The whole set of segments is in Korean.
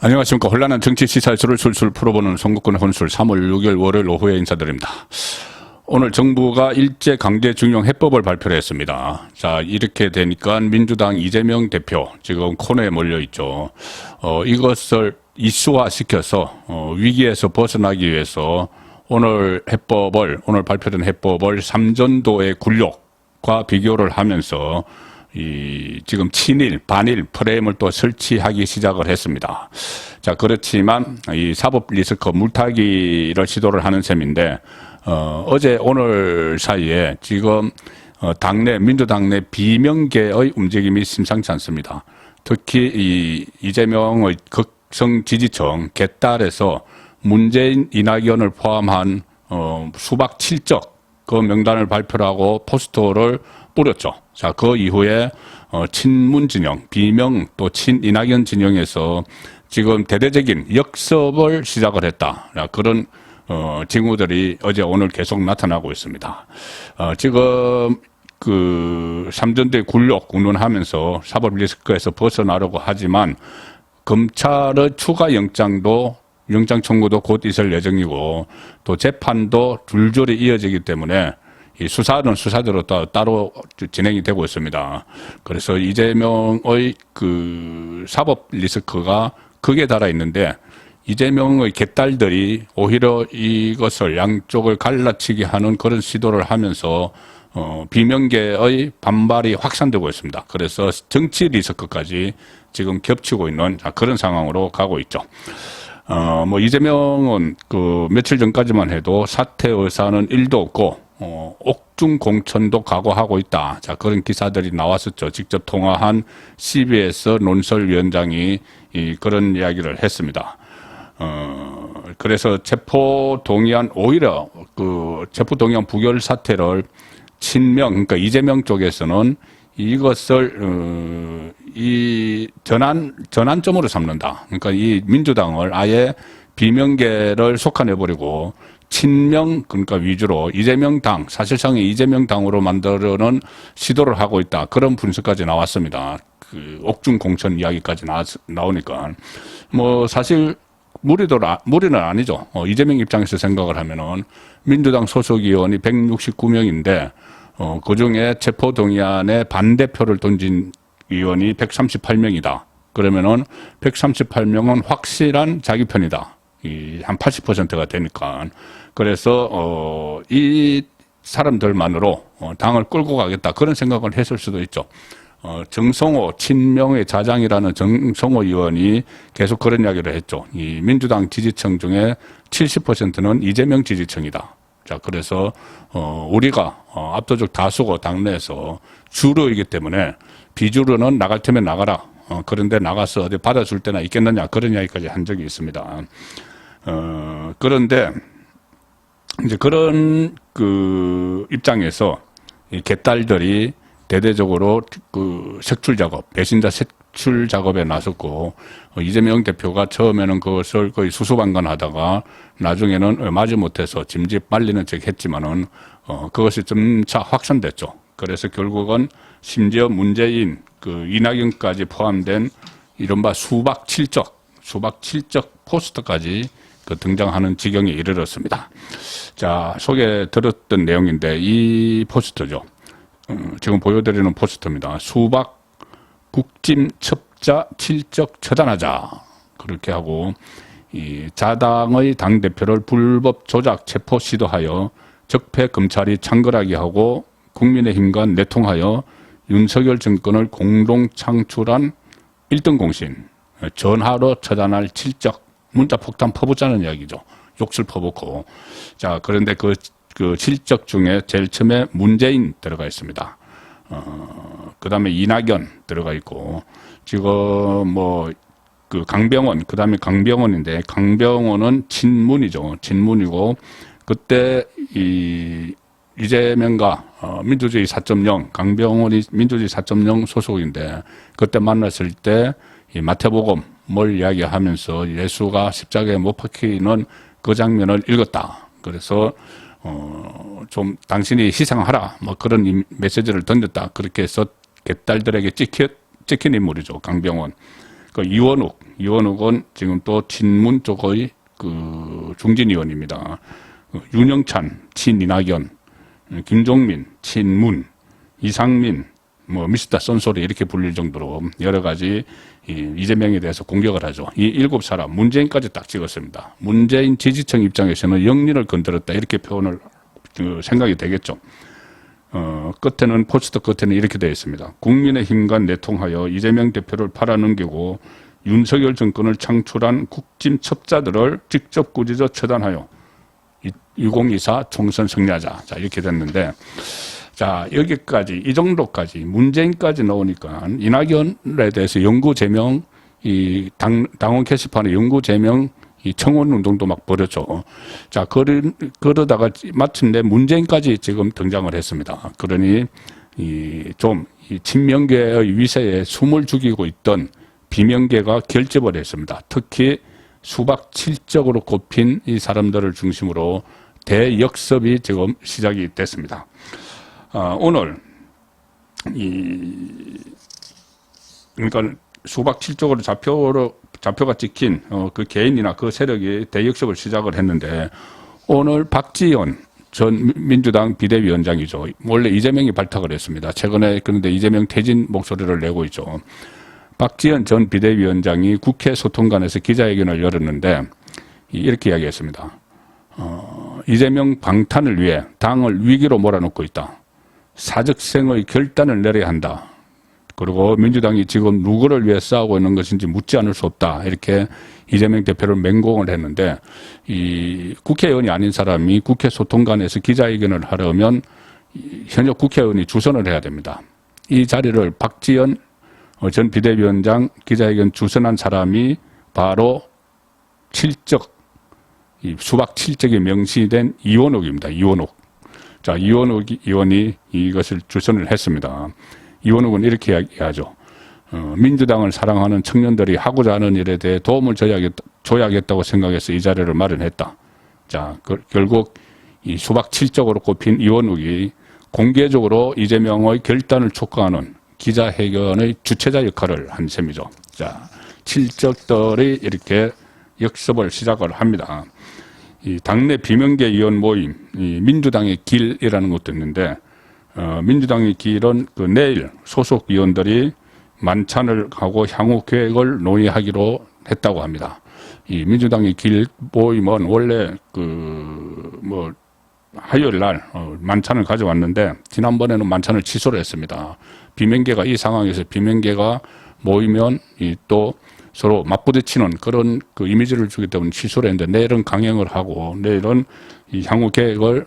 안녕하십니까. 혼란한 정치 시사회수를 술술 풀어보는 송국군의 혼술 3월 6일 월요일 오후에 인사드립니다. 오늘 정부가 일제강제징용 해법을 발표를 했습니다. 자, 이렇게 되니까 민주당 이재명 대표 지금 코너에 몰려있죠. 이것을 이슈화시켜서 위기에서 벗어나기 위해서 오늘 발표된 해법을 삼전도의 굴욕과 비교를 하면서 지금 친일, 반일 프레임을 또 설치하기 시작을 했습니다. 자, 그렇지만 이 사법 리스크 물타기를 시도를 하는 셈인데, 어제 오늘 사이에 지금 민주당 내 비명계의 움직임이 심상치 않습니다. 특히 이재명의 극성 지지층 개딸에서 문재인, 이낙연을 포함한 수박 7적 그 명단을 발표하고 포스터를 뿌렸죠. 자, 그 이후에 친문 진영, 비명 또 친이낙연 진영에서 지금 대대적인 역습을 시작을 했다. 그런 징후들이 어제 오늘 계속 나타나고 있습니다. 지금 그 삼전대 굴욕 운운하면서 사법 리스크에서 벗어나려고 하지만 검찰의 추가 영장 청구도 곧 있을 예정이고 또 재판도 줄줄이 이어지기 때문에 이 수사는 수사대로 따로 진행이 되고 있습니다. 그래서 이재명의 그 사법 리스크가 크게 달아 있는데 이재명의 개딸들이 오히려 이것을 양쪽을 갈라치기 하는 그런 시도를 하면서 비명계의 반발이 확산되고 있습니다. 그래서 정치 리스크까지 지금 겹치고 있는 그런 상황으로 가고 있죠. 이재명은 그 며칠 전까지만 해도 사퇴 의사는 1도 없고, 옥중 공천도 각오하고 있다. 자, 그런 기사들이 나왔었죠. 직접 통화한 CBS 논설위원장이 그런 이야기를 했습니다. 그래서 오히려 체포동의안 부결 사태를 그러니까 이재명 쪽에서는 이것을 이 전환점으로 삼는다. 그러니까 이 민주당을 아예 비명계를 속아내버리고 친명 그러니까 위주로 이재명 당 사실상의 이재명 당으로 만들어는 시도를 하고 있다. 그런 분석까지 나왔습니다. 그 옥중 공천 이야기까지 나오니까 사실 무리는 아니죠. 이재명 입장에서 생각을 하면은 민주당 소속 의원이 169명인데 그 중에 체포동의안에 반대표를 던진 의원이 138명이다. 그러면은 138명은 확실한 자기 편이다. 한 80%가 되니까. 그래서 이 사람들만으로 당을 끌고 가겠다. 그런 생각을 했을 수도 있죠. 정성호 친명의 자장이라는 정성호 의원이 계속 그런 이야기를 했죠. 이 민주당 지지층 중에 70%는 이재명 지지층이다. 자, 그래서 우리가 압도적 다수고 당내에서 주류이기 때문에 비주류는 나갈 테면 나가라. 그런데 나가서 어디 받아줄 때나 있겠느냐. 그런 이야기까지 한 적이 있습니다. 그런데 이제 그런 그 입장에서 이 개딸들이 대대적으로 그 색출 작업, 배신자 색출 작업에 나섰고, 이재명 대표가 처음에는 그것을 거의 수수방관하다가 나중에는 마지못해서 짐짓 말리는 척 했지만은, 그것이 점차 확산됐죠. 그래서 결국은 심지어 문재인, 이낙연까지 포함된 이른바 수박 7적 포스터까지 등장하는 지경에 이르렀습니다. 자, 소개 들었던 내용인데 이 포스터죠. 지금 보여드리는 포스터입니다. 수박 국짐 첩자 7적 처단하자. 그렇게 하고 이 자당의 당대표를 불법 조작 체포 시도하여 적폐 검찰이 창궐하게 하고 국민의힘과 내통하여 윤석열 정권을 공동 창출한 1등 공신 전하로 처단할 7적 문자 폭탄 퍼붓자는 이야기죠. 욕설 퍼붓고. 자, 그런데 그 7적 중에 제일 처음에 문재인 들어가 있습니다. 그 다음에 이낙연 들어가 있고, 지금 강병원, 그 다음에 강병원인데, 강병원은 친문이죠. 친문이고, 그때 이재명과 민주주의 4.0, 강병원이 민주주의 4.0 소속인데, 그때 만났을 때 이 마태복음을 이야기하면서 예수가 십자가에 못 박히는 그 장면을 읽었다. 그래서 당신이 희생하라. 그런 메시지를 던졌다. 그렇게 해서 개딸들에게 찍힌 인물이죠. 강병원. 그 이원욱은 지금 또 친문 쪽의 그 중진 의원입니다. 윤영찬, 친이낙연, 김종민, 친문, 이상민, 뭐 미스터 쏜소리 이렇게 불릴 정도로 여러 가지 이재명에 대해서 공격을 하죠. 이 7사람 문재인까지 딱 찍었습니다. 문재인 지지층 입장에서는 영리를 건드렸다 이렇게 표현을 생각이 되겠죠. 끝에는 포스터 끝에는 이렇게 되어 있습니다. 국민의힘과 내통하여 이재명 대표를 팔아넘기고 윤석열 정권을 창출한 국짐 첩자들을 직접 꾸짖어 처단하여 2024 총선 승리하자. 자, 이렇게 됐는데, 자, 여기까지, 이 정도까지, 문재인까지 나오니까, 이낙연에 대해서 영구 제명, 당원 게시판에 영구 제명, 청원 운동도 막 벌였죠. 자, 그러다가 마침내 문재인까지 지금 등장을 했습니다. 그러니, 이 친명계의 위세에 숨을 죽이고 있던 비명계가 결집을 했습니다. 특히 수박 7적으로 꼽힌 이 사람들을 중심으로 대역습이 지금 시작이 됐습니다. 오늘 그러니까 수박 7적으로 좌표가 찍힌 그 개인이나 그 세력이 대역습을 시작을 했는데 오늘 박지원 전 민주당 비대위원장이죠. 원래 이재명이 발탁을 했습니다. 최근에 그런데 이재명 퇴진 목소리를 내고 있죠. 박지원 전 비대위원장이 국회 소통관에서 기자회견을 열었는데 이렇게 이야기했습니다. 이재명 방탄을 위해 당을 위기로 몰아넣고 있다. 사직생의 결단을 내려야 한다. 그리고 민주당이 지금 누구를 위해 싸우고 있는 것인지 묻지 않을 수 없다. 이렇게 이재명 대표를 맹공을 했는데 이 국회의원이 아닌 사람이 국회 소통관에서 기자회견을 하려면 현역 국회의원이 주선을 해야 됩니다. 이 자리를 박지원 전 비대위원장 기자회견 주선한 사람이 바로 수박 7적에 명시된 이원욱입니다. 이원욱. 자, 이원욱 의원이 이것을 주선을 했습니다. 이원욱은 이렇게 이야기하죠. 민주당을 사랑하는 청년들이 하고자 하는 일에 대해 도움을 줘야겠다고 생각해서 이 자리를 마련했다. 자, 결국 이 수박 7적으로 꼽힌 이원욱이 공개적으로 이재명의 결단을 촉구하는 기자회견의 주최자 역할을 한 셈이죠. 자, 7적들이 이렇게 역습을 시작을 합니다. 이 당내 비명계 의원 모임, 이 민주당의 길이라는 것도 있는데, 민주당의 길은 그 내일 소속 의원들이 만찬을 하고 향후 계획을 논의하기로 했다고 합니다. 이 민주당의 길 모임은 원래 화요일 날 만찬을 가져왔는데 지난번에는 만찬을 취소를 했습니다. 비명계가 이 상황에서 비명계가 모이면 또 서로 맞부딪히는 그런 그 이미지를 주기 때문에 취소를 했는데 내일은 강행을 하고 내일은 이 향후 계획을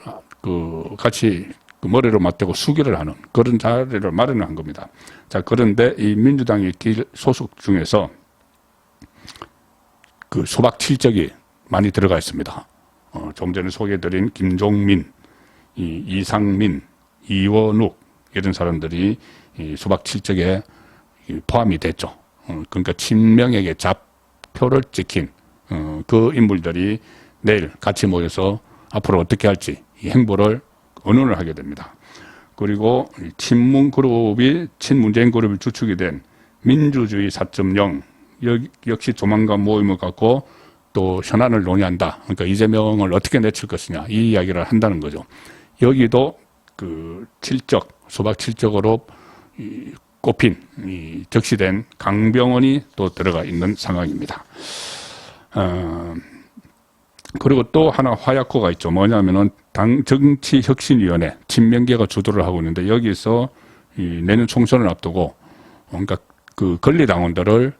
같이 머리를 맞대고 수기를 하는 그런 자리를 마련한 겁니다. 자, 그런데 이 민주당의 길 소속 중에서 그 수박 7적이 많이 들어가 있습니다. 좀 전에 소개해드린 김종민, 이상민, 이원욱 이런 사람들이 이 수박 7적에 포함이 됐죠. 그러니까 친명에게 좌표를 찍힌 그 인물들이 내일 같이 모여서 앞으로 어떻게 할지 이 행보를 의논을 하게 됩니다. 그리고 친문 그룹이 친문재인 그룹이 주축이 된 민주주의 4.0 역시 조만간 모임을 갖고 또 현안을 논의한다. 그러니까 이재명을 어떻게 내칠 것이냐 이 이야기를 한다는 거죠. 여기도 그 7적 수박 7적으로 꼽힌 적시된 강병원이 또 들어가 있는 상황입니다. 그리고 또 하나 화약고가 있죠. 뭐냐면은 당 정치혁신위원회 친명계가 주도를 하고 있는데 여기서 내년 총선을 앞두고 그러니까 그 권리당원들의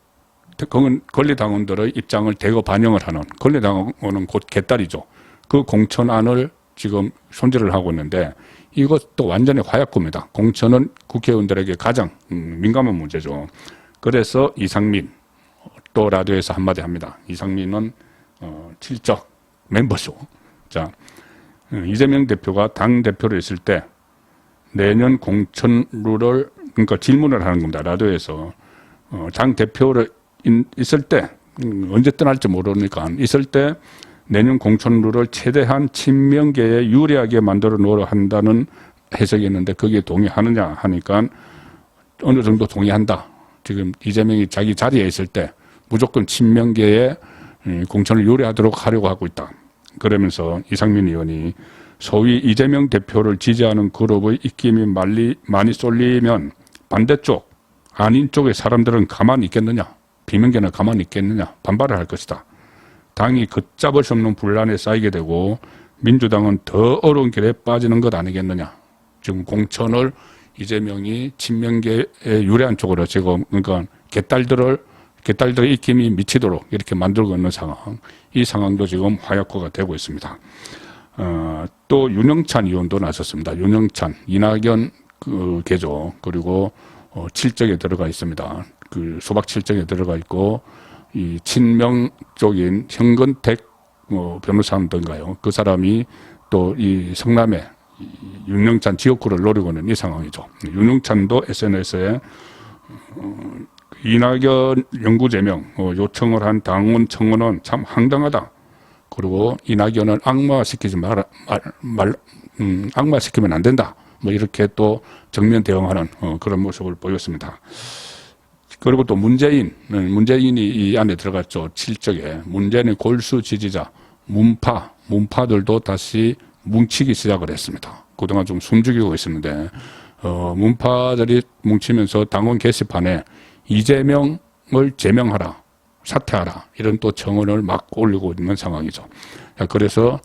입장을 대거 반영을 하는 권리당원은 곧 개딸이죠. 그 공천안을 지금 손질을 하고 있는데 이것도 완전히 화약고입니다. 공천은 국회의원들에게 가장 민감한 문제죠. 그래서 이상민 또 라디오에서 한마디 합니다. 이상민은 7적 멤버죠. 자, 이재명 대표가 당 대표로 있을 때 내년 공천룰을 그러니까 질문을 하는 겁니다. 라디오에서 당 대표로 있을 때 언제 떠날지 모르니까 있을 때 내년 공천룰을 최대한 친명계에 유리하게 만들어 놓으려 한다는 해석이 있는데 거기에 동의하느냐 하니까 어느 정도 동의한다. 지금 이재명이 자기 자리에 있을 때 무조건 친명계에 공천을 유리하도록 하려고 하고 있다. 그러면서 이상민 의원이 소위 이재명 대표를 지지하는 그룹의 입김이 많이 쏠리면 반대쪽 아닌 쪽의 사람들은 가만히 있겠느냐, 비명계는 가만히 있겠느냐, 반발을 할 것이다. 당이 걷잡을 수 없는 분란에 쌓이게 되고 민주당은 더 어려운 길에 빠지는 것 아니겠느냐. 지금 공천을 이재명이 친명계에 유리한 쪽으로 지금 그러니까 개딸들의 입김이 미치도록 이렇게 만들고 있는 상황. 이 상황도 지금 화약고가 되고 있습니다. 또 윤영찬 의원도 나섰습니다. 윤영찬, 이낙연 개조 그리고 칠적에 들어가 있습니다. 그 소박 칠적에 들어가 있고 이 친명 쪽인 현근택 변호사인가요? 그 사람이 또 이 성남에 윤영찬 지역구를 노리고 있는 이 상황이죠. 윤영찬도 SNS에 이낙연 영구 제명 요청을 한 당원 청원은 참 황당하다. 그리고 이낙연을 악마시키지 악마시키면 안 된다. 뭐 이렇게 또 정면 대응하는 그런 모습을 보였습니다. 그리고 또 문재인이 이 안에 들어갔죠. 칠적에. 문재인의 골수 지지자, 문파들도 다시 뭉치기 시작을 했습니다. 그동안 좀 숨죽이고 있었는데, 문파들이 뭉치면서 당원 게시판에 이재명을 제명하라, 사퇴하라, 이런 또 청원을 막 올리고 있는 상황이죠. 그래서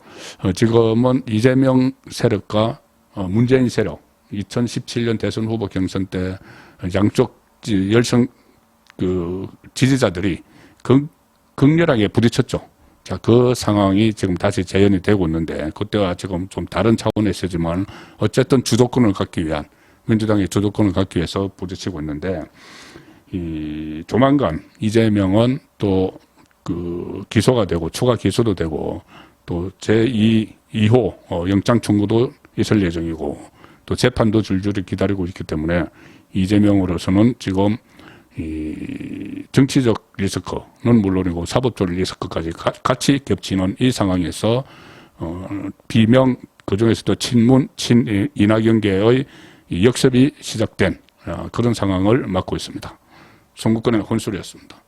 지금은 이재명 세력과 문재인 세력, 2017년 대선 후보 경선 때 양쪽 열성 지지자들이 극렬하게 부딪혔죠. 자, 그 상황이 지금 다시 재현이 되고 있는데, 그때와 지금 좀 다른 차원에서지만 어쨌든 주도권을 갖기 위한, 민주당의 주도권을 갖기 위해서 부딪히고 있는데, 조만간 이재명은 또 기소가 되고 추가 기소도 되고 또 제2호 영장 청구도 있을 예정이고 또 재판도 줄줄이 기다리고 있기 때문에 이재명으로서는 지금 이 정치적 리스크는 물론이고 사법적 리스크까지 같이 겹치는 이 상황에서 비명 그중에서도 이낙연계의 역습이 시작된 그런 상황을 맞고 있습니다. 송국근의 혼술이었습니다.